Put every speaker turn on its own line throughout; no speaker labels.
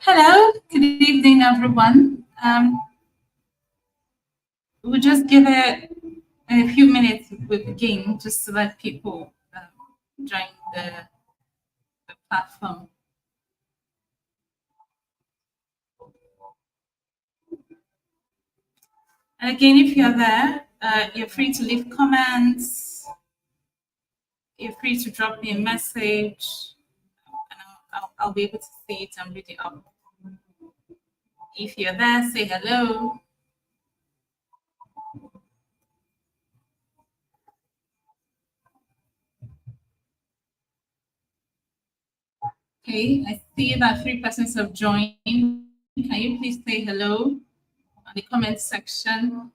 Hello, good evening, everyone. We'll just give it a few minutes with the game just to let people join the platform. And again, if you're there, you're free to leave comments. You're free to drop me a message, and I'll be able to see it and read it up. If you're there, say hello. Okay, I see that 3 persons have joined. Can you please say hello on the comment section?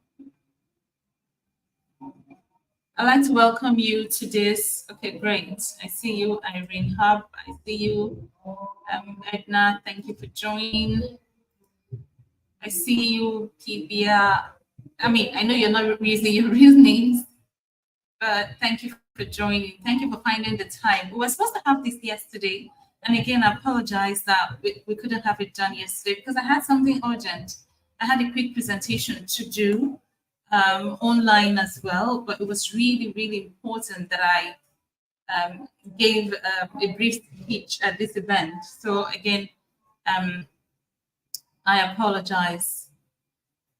I'd like to welcome you to this. Okay, great. I see you, Irene Hub. I see you, Edna. Thank you for joining. I see you, Kibia. I know you're not using your real names, but thank you for joining. Thank you for finding the time. We were supposed to have this yesterday. And again, I apologize that we couldn't have it done yesterday because I had something urgent. I had a quick presentation to do online as well, but it was really, really important that I gave a brief speech at this event. So again, I apologize.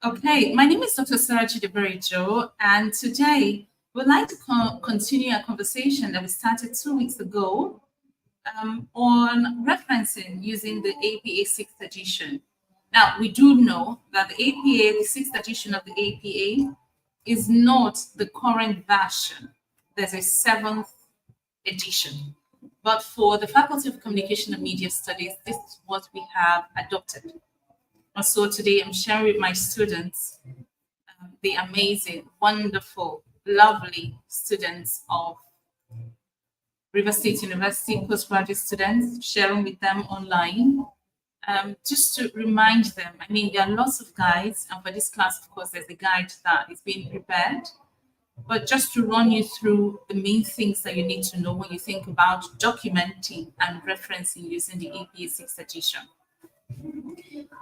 Okay, my name is Dr. Sarah Chidiberejo, and today we'd like to continue a conversation that we started 2 weeks ago on referencing using the APA 6th edition. Now, we do know that the APA, the 6th edition of the APA, is not the current version. There's a 7th edition. But for the Faculty of Communication and Media Studies, this is what we have adopted. And so today I'm sharing with my students, the amazing, wonderful, lovely students of River State University, postgraduate students, sharing with them online, just to remind them. There are lots of guides, and for this class, of course, there's a guide that is being prepared. But just to run you through the main things that you need to know when you think about documenting and referencing using the APA 6th edition.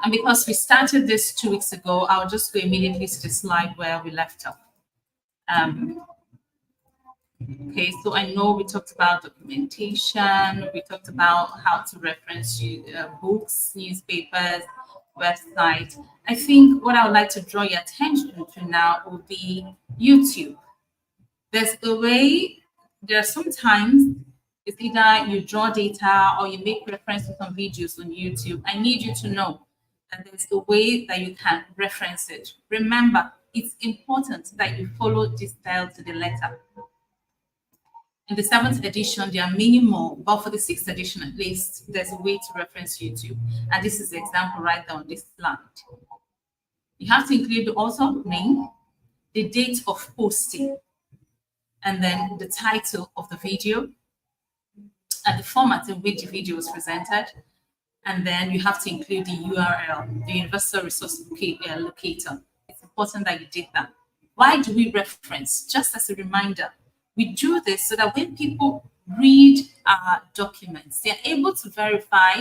And because we started this 2 weeks ago, I'll just go immediately to the slide where we left off. Okay, so I know we talked about documentation, we talked about how to reference books, newspapers, websites. I think what I would like to draw your attention to now will be YouTube. There are some times it's either you draw data or you make reference to some videos on YouTube. I need you to know that there's a way that you can reference it. Remember, it's important that you follow this style to the letter. In the 7th edition, there are many more, but for the 6th edition at least, there's a way to reference YouTube. And this is the example right there on this slide. You have to include the author name, the date of posting, and then the title of the video, and the format in which the video was presented. And then you have to include the URL, the Universal Resource Locator. It's important that you did that. Why do we reference? Just as a reminder, we do this so that when people read our documents, they're able to verify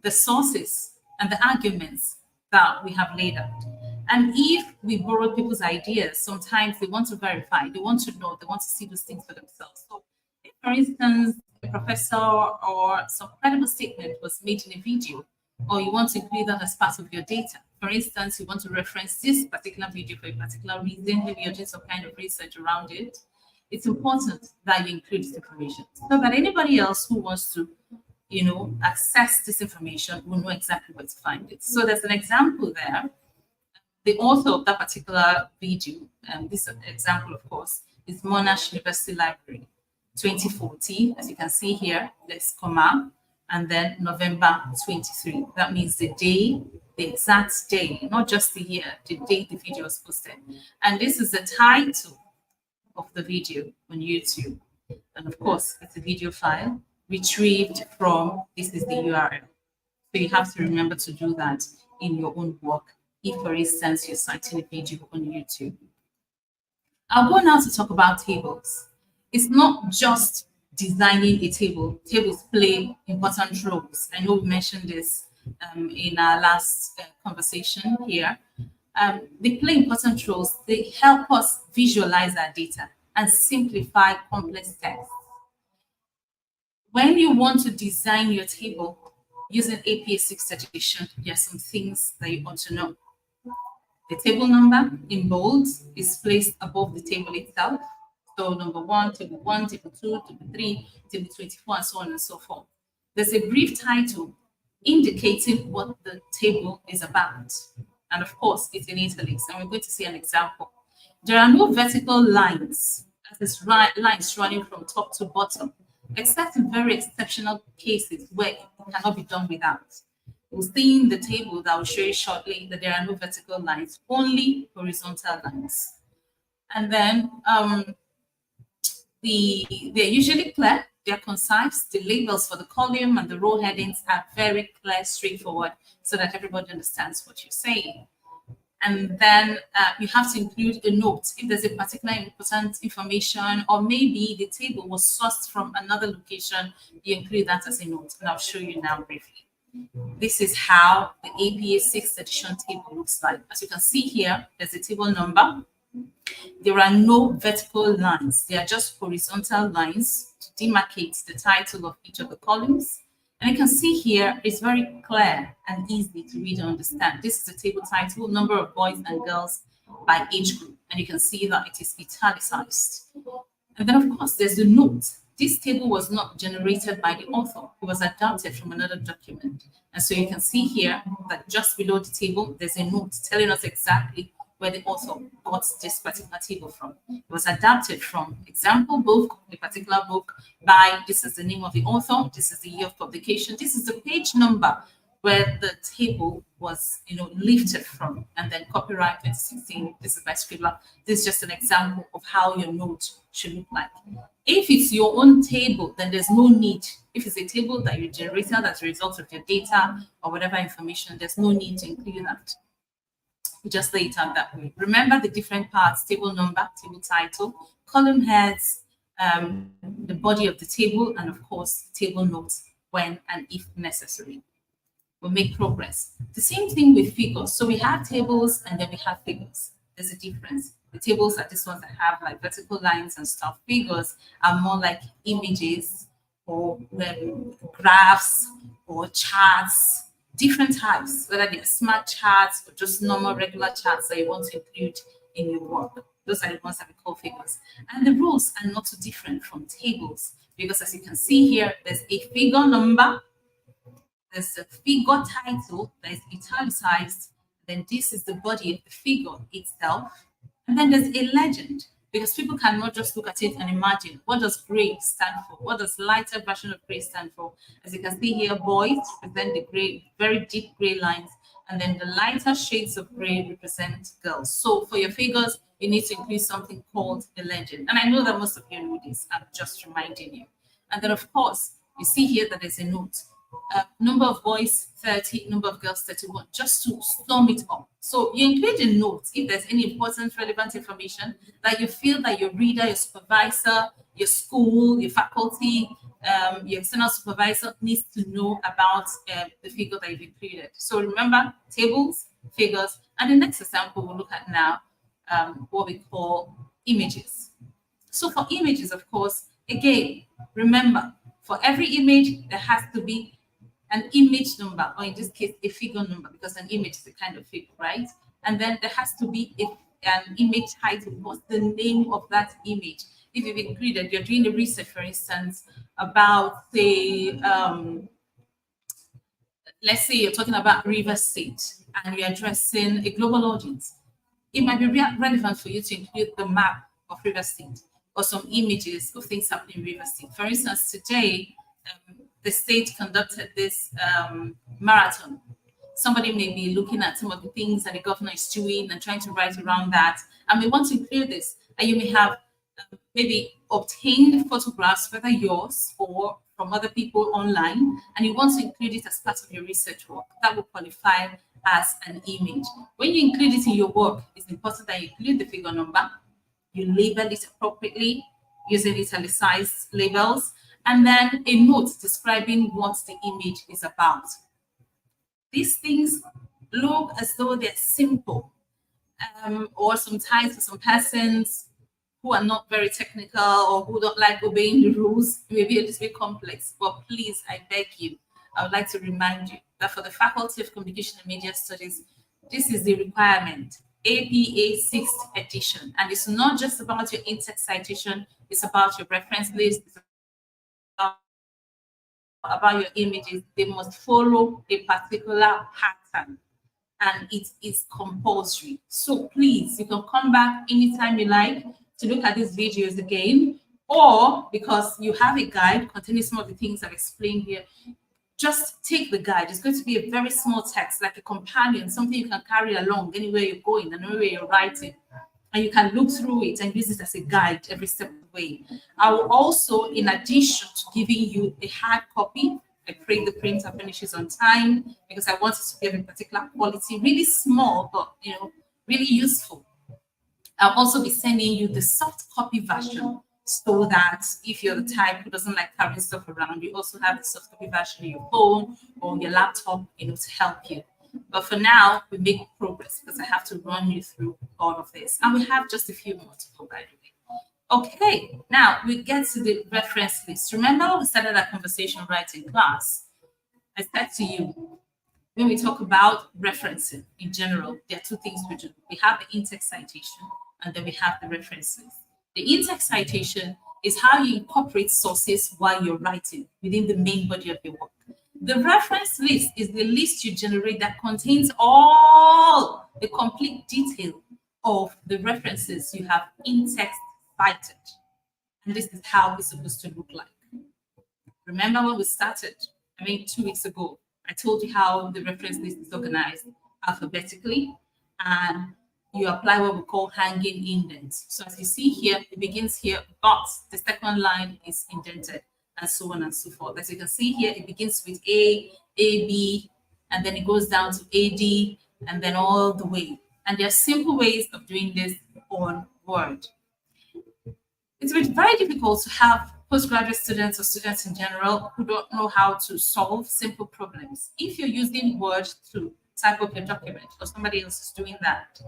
the sources and the arguments that we have laid out. And if we borrow people's ideas, sometimes they want to verify, they want to know, they want to see those things for themselves. So if, for instance, a professor or some credible statement was made in a video, or you want to include that as part of your data. For instance, you want to reference this particular video for a particular reason, maybe you're doing some kind of research around it. It's important that you include this information so that anybody else who wants to, access this information will know exactly where to find it. So there's an example there. The author of that particular video, this example, of course, is Monash University Library, 2014. As you can see here, there's comma, and then November 23. That means the day, the exact day, not just the year, the day the video was posted. And this is the title of the video on YouTube. And of course, it's a video file retrieved from, this is the URL. So you have to remember to do that in your own work. If, for instance, you're citing a video on YouTube. I'll go now to talk about tables. It's not just designing a table. Tables play important roles. I know we mentioned this in our last conversation here. They play important roles. They help us visualize our data and simplify complex text. When you want to design your table using APA 6th edition, there are some things that you want to know. The table number in bold is placed above the table itself. So number 1, table 1, table 2, table 3, table 24, and so on and so forth. There's a brief title indicating what the table is about. And of course, it's in italics, and we're going to see an example. There are no vertical lines, that is lines running from top to bottom, except in very exceptional cases where it cannot be done without. We'll see in the table that I'll show you shortly that there are no vertical lines, only horizontal lines. And then they're usually clear, they're concise. The labels for the column and the row headings are very clear, straightforward, so that everybody understands what you're saying. And then you have to include a note if there's a particular important information, or maybe the table was sourced from another location, you include that as a note. And I'll show you now briefly. This is how the APA 6th edition table looks like. As you can see here, there's a table number. There are no vertical lines. They are just horizontal lines to demarcate the title of each of the columns. And you can see here, it's very clear and easy to read and understand. This is the table title, number of boys and girls by age group. And you can see that it is italicized. And then, of course, there's the note. This table was not generated by the author. It was adapted from another document. And so you can see here that just below the table, there's a note telling us exactly where the author got this particular table from. It was adapted from example book, a particular book by, this is the name of the author, this is the year of publication, this is the page number where the table was, lifted from, and then copyright 2016, this is by Scribbler. This is just an example of how your note should look like. If it's your own table, then there's no need. If it's a table that you generated as a result of your data or whatever information, there's no need to include that. You just lay it out that way. Remember the different parts: table number, table title, column heads, the body of the table, and of course, table notes when and if necessary. We'll make progress. The same thing with figures. So we have tables and then we have figures. There's a difference. The tables are these ones that have like vertical lines and stuff. Figures are more like images or graphs or charts, different types, whether they're smart charts or just normal regular charts that you want to include in your work. Those are the ones that we call figures. And the rules are not too different from tables, because as you can see here, there's a figure number, there's a figure title that is italicized, then this is the body of the figure itself, and then there's a legend, because people cannot just look at it and imagine, what does gray stand for? What does lighter version of gray stand for? As you can see here, boys represent the gray, very deep gray lines, and then the lighter shades of gray represent girls. So for your figures, you need to include something called a legend. And I know that most of you know this, I'm just reminding you. And then of course, you see here that there's a note. Number of boys 30, number of girls 31, just to sum it up. So you include a note if there's any important, relevant information that you feel that your reader, your supervisor, your school, your faculty, your external supervisor needs to know about the figure that you've included. So remember, tables, figures, and the next example we'll look at now, what we call images. So for images, of course, again, remember, for every image, there has to be an image number, or in this case, a figure number, because an image is a kind of figure, right? And then there has to be an image title. What's the name of that image? If you've included, you're doing a research, for instance, about, say, let's say you're talking about Rivers State and you're addressing a global audience. It might be relevant for you to include the map of Rivers State or some images of things happening in Rivers State. For instance, today, the state conducted this marathon. Somebody may be looking at some of the things that the governor is doing and trying to write around that. And we want to include this. And you may have maybe obtained photographs, whether yours or from other people online, and you want to include it as part of your research work. That will qualify as an image. When you include it in your work, it's important that you include the figure number, you label it appropriately using italicized labels, and then a note describing what the image is about. These things look as though they're simple, or sometimes for some persons who are not very technical or who don't like obeying the rules, maybe a little bit complex. But please, I beg you, I would like to remind you that for the Faculty of Communication and Media Studies, this is the requirement, APA 6th edition. And it's not just about your in-text citation, it's about your reference list, it's about your images. They must follow a particular pattern, and it is compulsory. So please, you can come back anytime you like to look at these videos again, or because you have a guide containing some of the things I've explained here, just take the guide. It's going to be a very small text, like a companion, something you can carry along anywhere you're going and anywhere you're writing. And you can look through it and use it as a guide every step of the way. I will also, in addition to giving you a hard copy, I pray the printer finishes on time because I want it to be of a particular quality, really small, but really useful. I'll also be sending you the soft copy version so that if you're the type who doesn't like carrying stuff around, you also have the soft copy version on your phone or on your laptop, to help you. But for now, we make progress because I have to run you through all of this. And we have just a few more to go, by the way. Okay, now we get to the reference list. Remember when we started our conversation right in class? I said to you, when we talk about referencing in general, there are two things we do. We have the in-text citation, and then we have the reference list. The in-text citation is how you incorporate sources while you're writing within the main body of your work. The reference list is the list you generate that contains all the complete detail of the references you have in-text cited. And this is how it's supposed to look like. Remember when we started, 2 weeks ago, I told you how the reference list is organized alphabetically, and you apply what we call hanging indents. So as you see here, it begins here, but the second line is indented, and so on and so forth. As you can see here, it begins with A, B, and then it goes down to AD, and then all the way. And there are simple ways of doing this on Word. It's been very difficult to have postgraduate students or students in general who don't know how to solve simple problems. If you're using Word to type up your document or somebody else is doing that,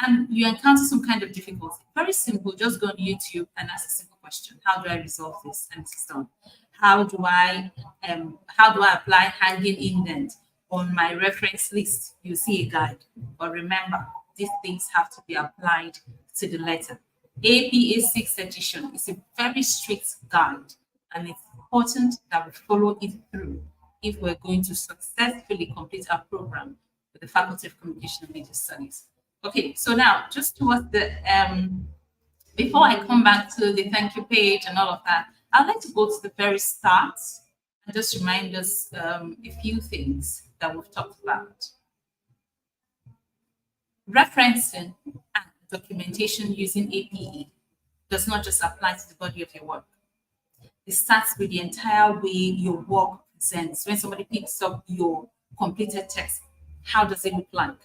and you encounter some kind of difficulty, very simple, just go on YouTube and ask a simple question. How do I resolve this? And it's done. How do I apply hanging indent on my reference list? You see a guide. But remember, these things have to be applied to the letter. APA 6th edition is a very strict guide, and it's important that we follow it through if we're going to successfully complete our program with the Faculty of Communication and Media Studies. Okay, so now just towards the before I come back to the thank you page and all of that, I'd like to go to the very start and just remind us a few things that we've talked about. Referencing and documentation using APA does not just apply to the body of your work. It starts with the entire way your work presents. When somebody picks up your completed text, how does it look like?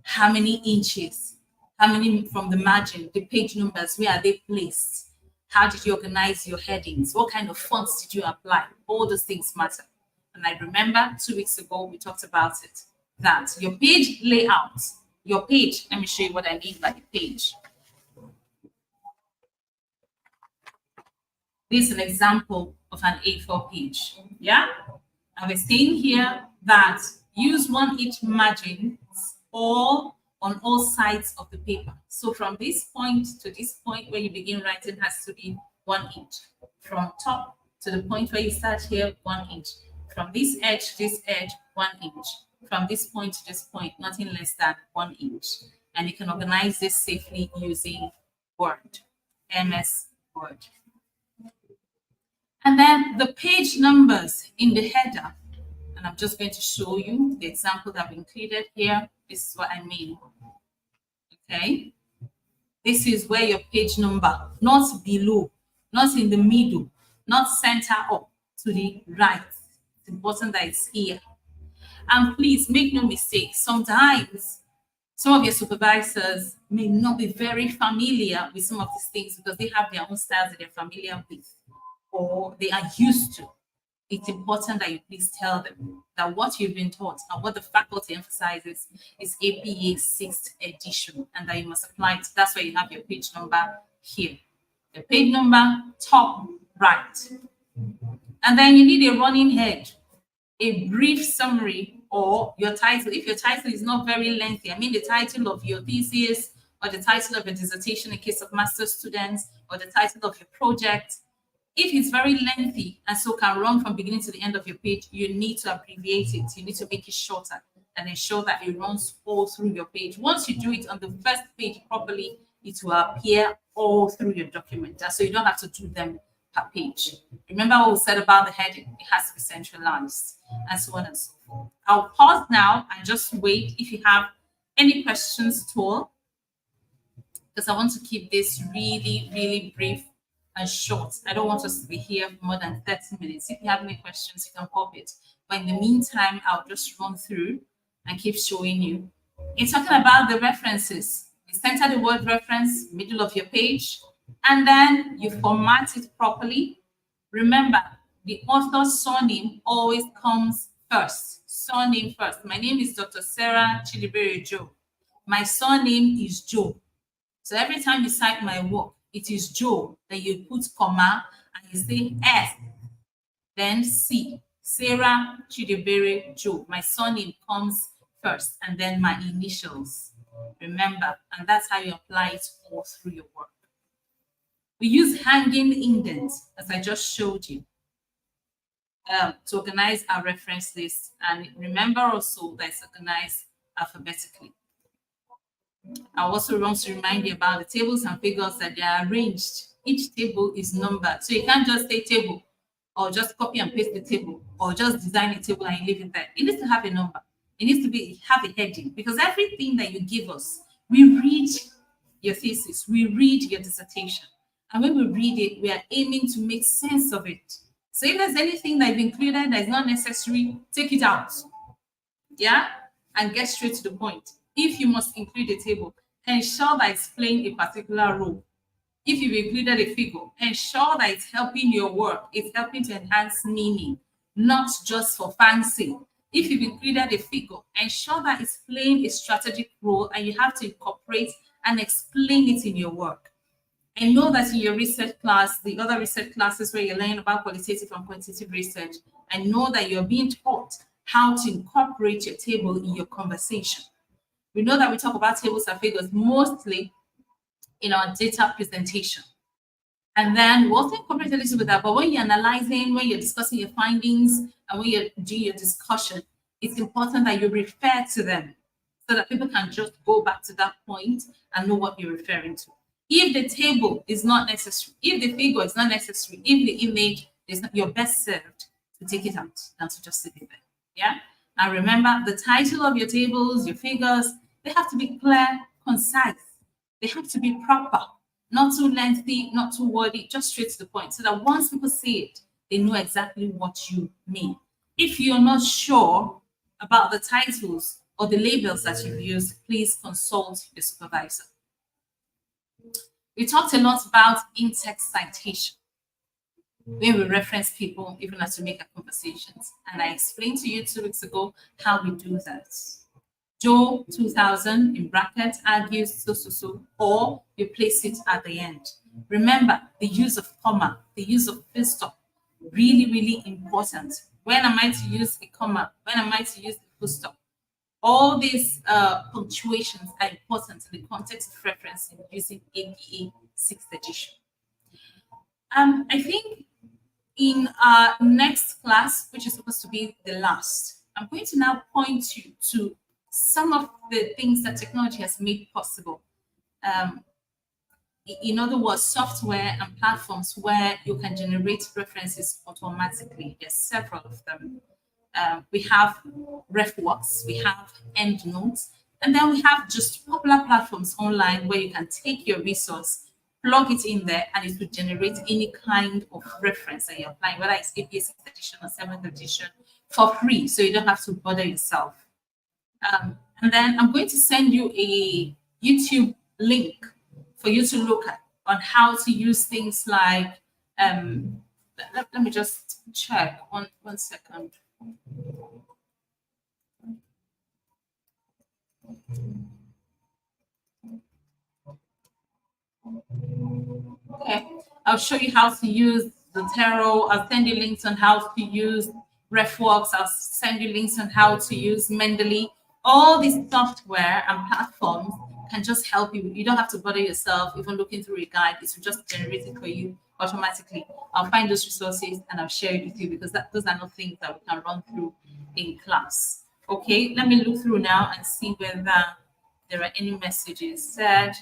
How many inches? How many from the margin? The page numbers, where are they placed? How did you organize your headings? What kind of fonts did you apply? All those things matter. And I remember 2 weeks ago, we talked about it, that your page layout, your page, let me show you what I mean by the page. This is an example of an A4 page. Yeah? I was saying here that use 1-inch margins all on all sides of the paper. So from this point to this point where you begin writing has to be 1 inch. From top to the point where you start here, 1 inch. From this edge to this edge, 1 inch. From this point to this point, nothing less than 1 inch. And you can organize this safely using Word, MS Word. And then the page numbers in the header. And I'm just going to show you the example that we included here. This is what I mean. Okay. This is where your page number, not below, not in the middle, not center up, to the right. It's important that it's here. And please make no mistake, sometimes some of your supervisors may not be very familiar with some of these things because they have their own styles that they're familiar with or they are used to. it's important that you please tell them that what you've been taught and what the faculty emphasizes is APA 6th edition, and that you must apply it. That's why you have your page number here. The page number, top right. And then you need a running head, a brief summary, or your title. If your title is not very lengthy, I mean the title of your thesis, or the title of your dissertation in case of master's students, or the title of your project. If it's very lengthy and so can run from beginning to the end of your page, you need to abbreviate it. You need to make it shorter and ensure that it runs all through your page. Once you do it on the first page properly, it will appear all through your document. So you don't have to do them per page. Remember what we said about the heading? It has to be centralized, and so on and so forth. I'll pause now and just wait if you have any questions at all, because I want to keep this really, really brief and short. I don't want us to be here for more than 30 minutes. If you have any questions, you can pop it. But in the meantime, I'll just run through and keep showing you. You're talking about the references. You center the word reference, middle of your page, and then you format it properly. Remember, the author's surname always comes first. Surname first. My name is Dr. Sarah Chidibere Joe. My surname is Joe. So every time you cite my work, it is Joe, then you put comma and you say S, then C, Sarah Chidibere Joe. My surname comes first, and then my initials. Remember, and that's how you apply it all through your work. We use hanging indents, as I just showed you, to organize our reference list. And remember also that it's organized alphabetically. I also want to remind you about the tables and figures that they are arranged. Each table is numbered. So you can't just say table or just copy and paste the table or just design a table and leave it there. It needs to have a number. It needs to have a heading, because everything that you give us, we read your thesis, we read your dissertation. And when we read it, we are aiming to make sense of it. So if there's anything that you've included that is not necessary, take it out. Yeah? And get straight to the point. If you must include a table, ensure that it's playing a particular role. If you've included a figure, ensure that it's helping your work. It's helping to enhance meaning, not just for fancy. If you've included a figure, ensure that it's playing a strategic role and you have to incorporate and explain it in your work. I know that in your research class, the other research classes where you're learning about qualitative and quantitative research, I know that you're being taught how to incorporate your table in your conversation. We know that we talk about tables and figures mostly in our data presentation. And then we'll also incorporate a little bit of that. But when you're analyzing, when you're discussing your findings, and when you're doing your discussion, it's important that you refer to them so that people can just go back to that point and know what you're referring to. If the table is not necessary, if the figure is not necessary, if the image is not, you're best served to take it out than to just leave it there. Yeah. Now remember, the title of your tables, your figures, they have to be clear, concise. They have to be proper, not too lengthy, not too wordy, just straight to the point, so that once people see it, they know exactly what you mean. If you're not sure about the titles or the labels that you've used, please consult your supervisor. We talked a lot about in-text citation when we reference people, even as we make our conversations. And I explained to you 2 weeks ago how we do that. Joe 2000 in brackets argues so, or you place it at the end. Remember the use of comma, the use of full stop, really, really important. When am I to use a comma? When am I to use the full stop? All these punctuations are important in the context of referencing using APA 6th edition. I think in our next class, which is supposed to be the last, I'm going to now point you to some of the things that technology has made possible. In other words, software and platforms where you can generate references automatically. There's several of them. We have RefWorks, we have EndNotes, and then we have just popular platforms online where you can take your resource, plug it in there, and it will generate any kind of reference that you're applying, whether it's APA 6th edition or 7th edition, for free, so you don't have to bother yourself. And then I'm going to send you a YouTube link for you to look at on how to use things like let me just check one second. Okay, I'll show you how to use Zotero. I'll send you links on how to use RefWorks. I'll send you links on how to use Mendeley. All these software and platforms can just help you. You don't have to bother yourself even looking through a guide. It will just generate it for you automatically. I'll find those resources and I'll share it with you because those are not things that we can run through in class. Okay, let me look through now and see whether there are any messages said.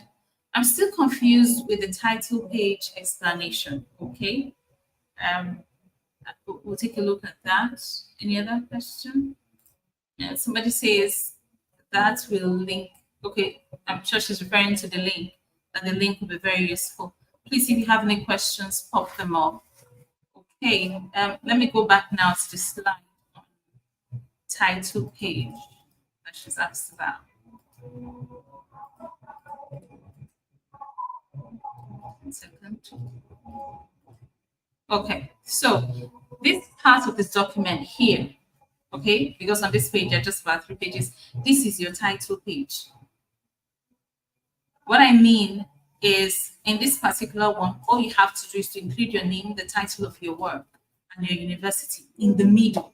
I'm still confused with the title page explanation. Okay, we'll take a look at that. Any other question? Yeah, somebody says that will link. Okay, I'm sure she's referring to the link, and the link will be very useful. Please, if you have any questions, pop them up. Okay, let me go back now to the slide on title page that she's asked about. 1 second. Okay, so this part of this document here, okay, because on this page there are just about 3 pages, this is your title page. What I mean is, in this particular one, all you have to do is to include your name, the title of your work, and your university in the middle.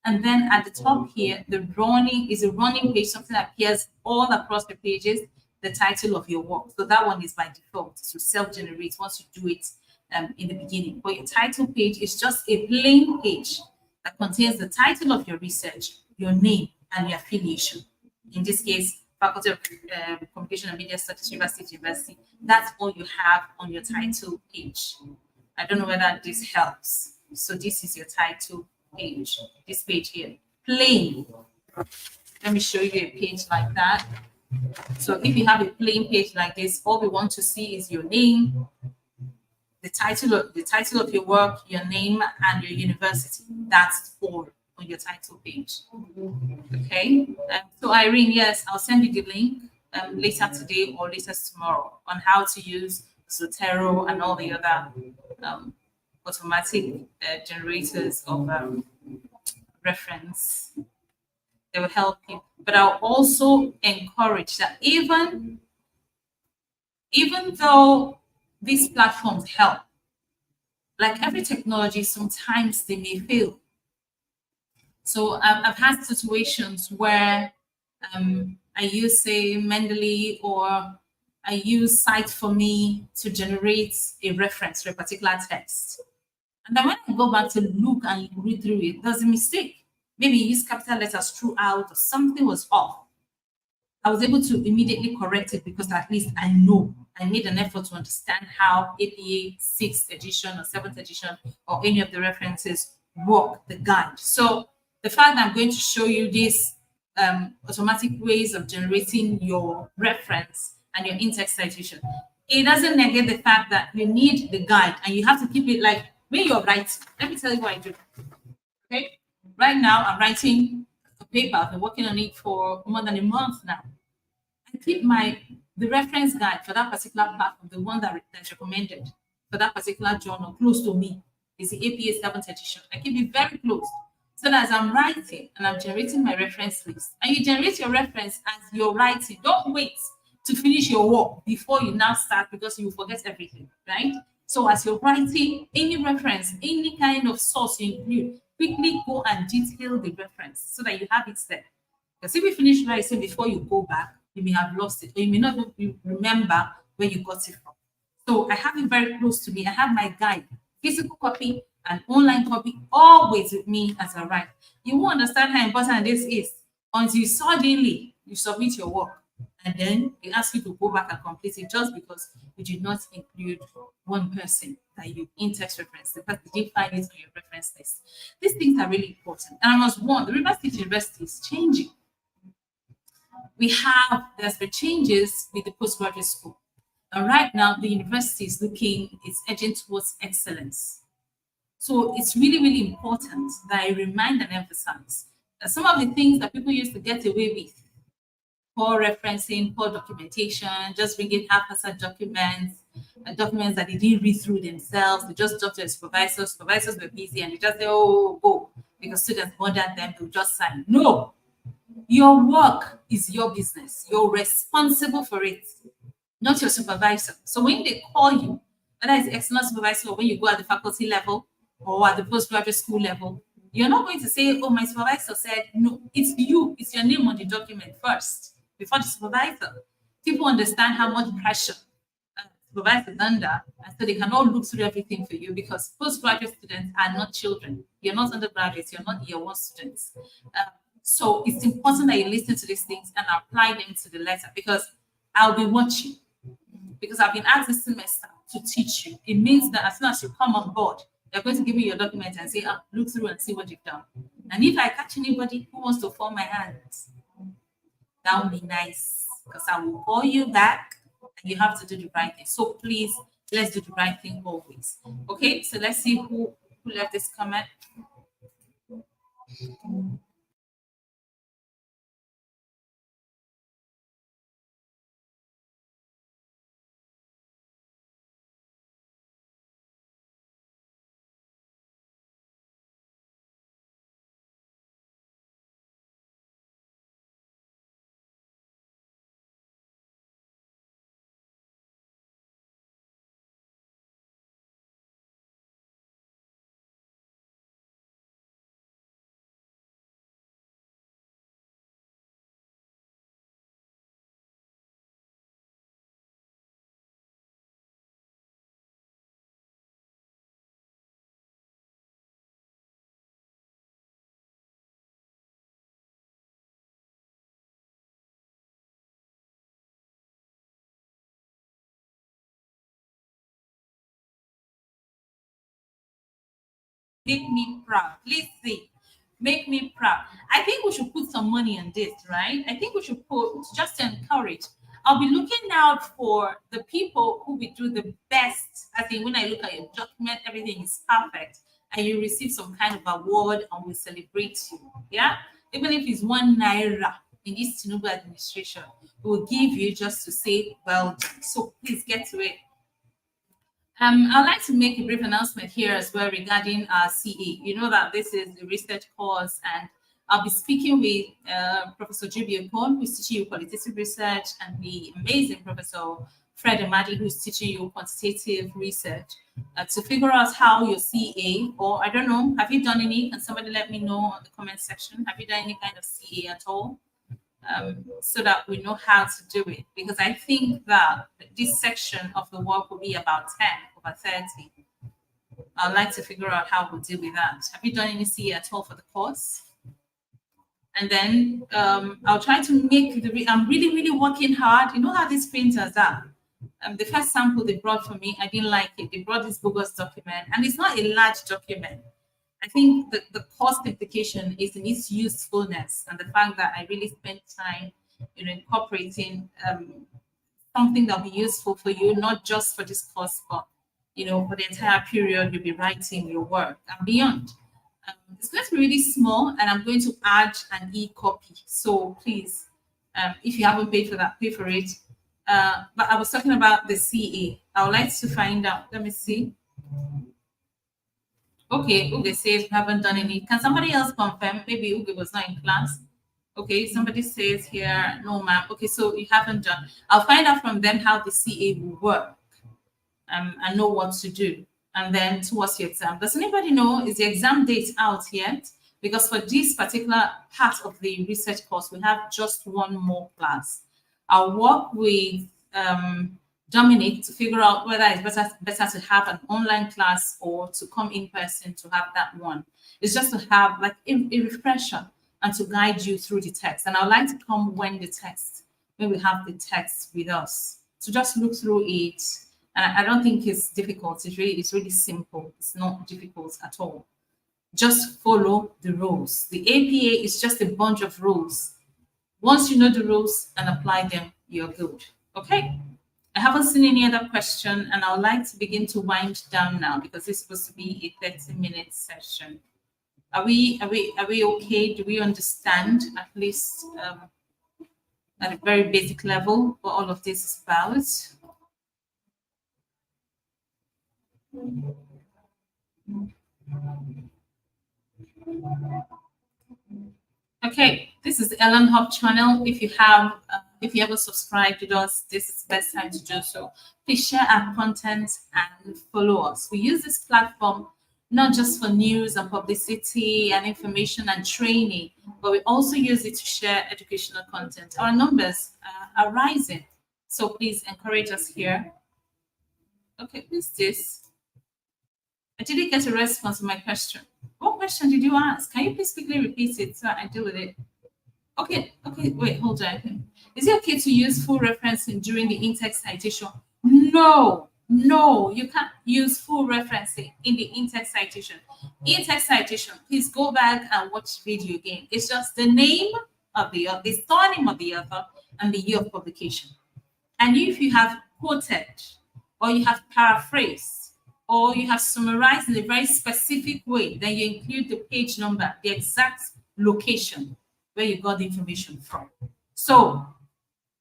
And then at the top here, the running is a running page, something that appears all across the pages, the title of your work. So that one is by default. So self-generate once you do it in the beginning. But your title page is just a plain page that contains the title of your research, your name, and your affiliation. In this case, Faculty of Communication and Media Studies, River State University. That's all you have on your title page. I don't know whether this helps. So this is your title page, this page here, plain. Let me show you a page like that. So if you have a plain page like this, all we want to see is your name, the title of your work, your name, and your university. That's all on your title page. Okay. So Irene, yes, I'll send you the link later today or later tomorrow on how to use Zotero and all the other automatic generators of reference. They will help you. But I'll also encourage that even though these platforms help, like every technology, sometimes they may fail. So I've had situations where I use, say, Mendeley, or I use Cite4Me to generate a reference for a particular text. And then when I go back to look and read through it, there's a mistake. Maybe you use capital letters throughout or something was off. I was able to immediately correct it because at least I know I made an effort to understand how APA 6th edition or 7th edition or any of the references work, the guide. So the fact that I'm going to show you these automatic ways of generating your reference and your in-text citation, it doesn't negate the fact that you need the guide and you have to keep it like when you're writing. Let me tell you what I do. Okay, right now I'm writing a paper. I've been working on it for more than a month now. I keep the reference guide for that particular platform, the one that's recommended for that particular journal, close to me. Is the APA 7th edition. I keep it very close. So that as I'm writing and I'm generating my reference list, and you generate your reference as you're writing, don't wait to finish your work before you now start because you forget everything, right? So as you're writing, any reference, any kind of source you include, quickly go and detail the reference so that you have it there. Because if you finish writing before you go back, you may have lost it, or you may not remember where you got it from. So I have it very close to me. I have my guide, physical copy and online copy, always with me as I write. You won't understand how important this is until suddenly you submit your work. And then they ask you to go back and complete it just because you did not include one person that you in-text reference. The person didn't find it on your reference list. These things are really important. And I must warn, the River State University is changing. There's been changes with the postgraduate school. And right now, the university is edging towards excellence. So it's really, really important that I remind and emphasize that some of the things that people used to get away with poor referencing, poor documentation, just bringing haphazard documents, documents that they didn't read through themselves. They just talked to the supervisors. Supervisors were busy and they just say, oh, go. Because students bothered them, they'll just sign. No, your work is your business. You're responsible for it, not your supervisor. So when they call you, whether it's external supervisor or when you go at the faculty level or at the postgraduate school level, you're not going to say, oh, my supervisor said, no, it's you. It's your name on the document first before the supervisor. People understand how much pressure supervisor is under, and so they cannot look through everything for you because postgraduate students are not children. You're not undergraduates. You're not year one students. So it's important that you listen to these things and apply them to the letter because I'll be watching because I've been asked this semester to teach you. It means that as soon as you come on board, they're going to give you your document and say, look through and see what you've done. And if I catch anybody who wants to form my hands, that would be nice because I will call you back and you have to do the right thing. So please, let's do the right thing always. Okay, so let's see who left this comment. Make me proud. Please see. Make me proud. I think we should put some money on this, right? I think we should put just to encourage. I'll be looking out for the people who will do the best. I think when I look at your document, everything is perfect, and you receive some kind of award, and we celebrate you. Yeah, even if it's 1 naira in this Tinubu administration, we'll give you just to say well done. So please get to it. I'd like to make a brief announcement here as well regarding our CA. You know that this is the research course, and I'll be speaking with Professor Jubi Okon, who's teaching you qualitative research, and the amazing Professor Fred Amadi, who's teaching you quantitative research, to figure out how your CA, or I don't know, have you done any? Can somebody let me know in the comment section? Have you done any kind of CA at all? So that we know how to do it. Because I think that this section of the work will be about 10 over 30. I'd like to figure out how we'll deal with that. Have you done any CA at all for the course? And then I'll try to make I'm really, really working hard. You know how these printers are. The first sample they brought for me, I didn't like it. They brought this bogus document, and it's not a large document. I think the cost implication is in its usefulness and the fact that I really spent time, incorporating something that'll be useful for you, not just for this course, but for the entire period you'll be writing your work and beyond. It's going to be really small, and I'm going to add an e-copy. So please, if you haven't paid for that, pay for it. But I was talking about the CA. I would like to find out. Let me see. Okay, Uge says we haven't done any. Can somebody else confirm? Maybe Uge was not in class. Okay, somebody says here, no, ma'am. Okay, so you haven't done. I'll find out from them how the CA will work and know what to do. And then towards your exam. Does anybody know, is the exam date out yet? Because for this particular part of the research course, we have just one more class. I'll work with Dominic to figure out whether it's better to have an online class or to come in person to have that one. It's just to have like a refresher and to guide you through the text. And I'd like to come when we have the text with us. So just look through it. And I don't think it's difficult. It's really simple. It's not difficult at all. Just follow the rules. The APA is just a bunch of rules. Once you know the rules and apply them, you're good. Okay? I haven't seen any other question, and I would like to begin to wind down now because it's supposed to be a 30-minute session. Are we okay? Do we understand at least at a very basic level what all of this is about. Okay, this is Ellen Hub channel. If you ever subscribed to us, this is the best time to do so. Please share our content and follow us. We use this platform not just for news and publicity and information and training, but we also use it to share educational content. Our numbers are rising, so please encourage us here. Okay, who's this? I didn't get a response to my question. What question did you ask? Can you please quickly repeat it so I deal with it? Okay, wait, hold on. Is it okay to use full referencing during the in-text citation? No, you can't use full referencing in the in-text citation. In-text citation, please go back and watch video again. It's just the name of the author, the surname of the author, and the year of publication. And if you have quoted, or you have paraphrased, or you have summarized in a very specific way, then you include the page number, the exact location where you got the information from. So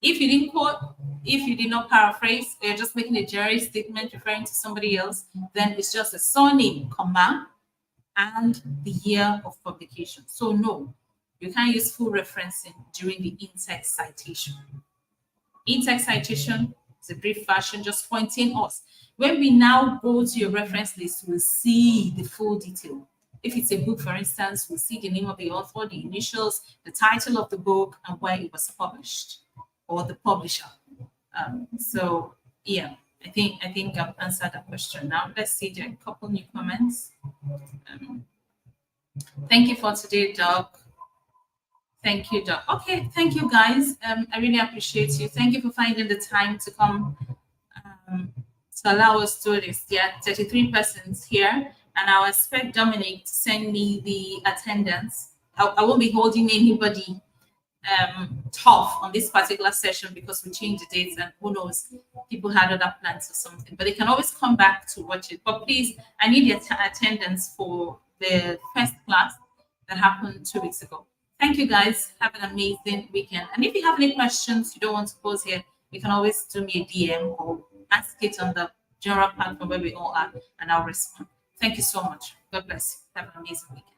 if you didn't quote, if you did not paraphrase, or you're just making a generic statement referring to somebody else, then it's just a surname, comma, and the year of publication. So no, you can't use full referencing during the in-text citation. In-text citation is a brief version just pointing us. When we now go to your reference list, we'll see the full detail. If it's a book, for instance, we'll see the name of the author, the initials, the title of the book, and where it was published, or the publisher. So yeah, I think I've answered that question. Now let's see, there are a couple new comments. Thank you for today, Doc. Thank you, Doc. Okay, thank you, guys. I really appreciate you. Thank you for finding the time to come to allow us to do this. There are 33 persons here, and I'll expect Dominic to send me the attendance. I won't be holding anybody tough on this particular session because we changed the dates, and who knows, people had other plans or something. But they can always come back to watch it. But please, I need the attendance for the first class that happened 2 weeks ago. Thank you, guys. Have an amazing weekend. And if you have any questions you don't want to pose here, you can always do me a DM or ask it on the general platform where we all are, and I'll respond. Thank you so much. God bless you. Have an amazing weekend.